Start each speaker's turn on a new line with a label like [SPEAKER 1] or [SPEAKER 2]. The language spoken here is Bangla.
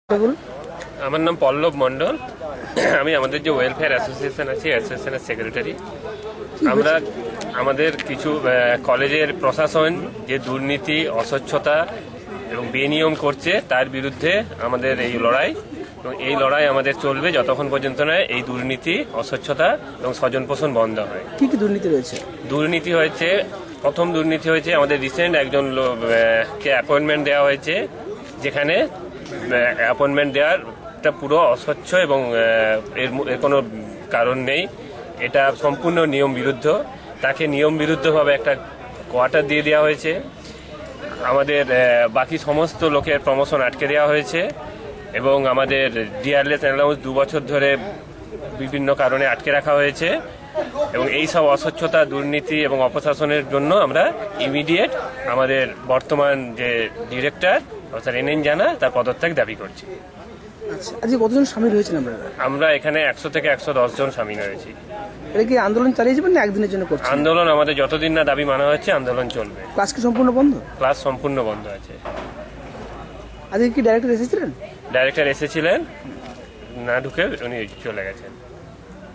[SPEAKER 1] আমার নাম পল্লব মণ্ডল। আমি আমাদের যে ওয়েলফেয়ার অ্যাসোসিয়েশন আছে অ্যাসোসিয়েশনের সেক্রেটারি। আমরা আমাদের কিছু কলেজের প্রশাসন যে দুর্নীতি, অস্বচ্ছতা এবং বেনিয়ম করছে তার বিরুদ্ধে আমাদের এই লড়াই, এবং এই লড়াই আমাদের চলবে যতক্ষণ পর্যন্ত না এই দুর্নীতি, অস্বচ্ছতা এবং স্বজন পোষণ বন্ধ হয়।
[SPEAKER 2] কি কি দুর্নীতি রয়েছে?
[SPEAKER 1] দুর্নীতি হয়েছে, প্রথম দুর্নীতি হয়েছে আমাদের রিসেন্ট একজন কে অ্যাপয়েন্টমেন্ট দেওয়া হয়েছে, যেখানে অ্যাপয়েন্টমেন্ট দেওয়ারটা পুরো অস্বচ্ছ এবং এর কোনো কারণ নেই। এটা সম্পূর্ণ নিয়ম বিরুদ্ধ। তাকে নিয়ম বিরুদ্ধভাবে একটা কোয়ার্টার দিয়ে দেওয়া হয়েছে। আমাদের বাকি সমস্ত লোকের প্রমোশন আটকে দেওয়া হয়েছে এবং আমাদের ডিআরএস অ্যালাউন্স 2 বছর ধরে বিভিন্ন কারণে আটকে রাখা হয়েছে। এবং এই সব অস্বচ্ছতা, দুর্নীতি এবং অপশাসনের জন্য আমরা ইমিডিয়েট আমাদের বর্তমান যে ডিরেক্টর অর্থাৎ এনএন জানা তার পদত্যাগ দাবি করছি।
[SPEAKER 2] আচ্ছা, আজকে কতজন সামিল হয়েছেন আপনারা?
[SPEAKER 1] আমরা এখানে 100 থেকে 110 জন সামিল হয়েছি।
[SPEAKER 2] এটা কি আন্দোলন চালিয়ে যাবেন না একদিনের জন্য করছেন?
[SPEAKER 1] আন্দোলন আমাদের যতদিন না দাবি মানা হচ্ছে আন্দোলন চলবে।
[SPEAKER 2] ক্লাস কি সম্পূর্ণ বন্ধ?
[SPEAKER 1] ক্লাস সম্পূর্ণ বন্ধ আছে।
[SPEAKER 2] আজকে কি ডাইরেক্টর এসেছিলেন?
[SPEAKER 1] ডাইরেক্টর এসেছিলেন, না ঢুকে উনি চলে গেছেন।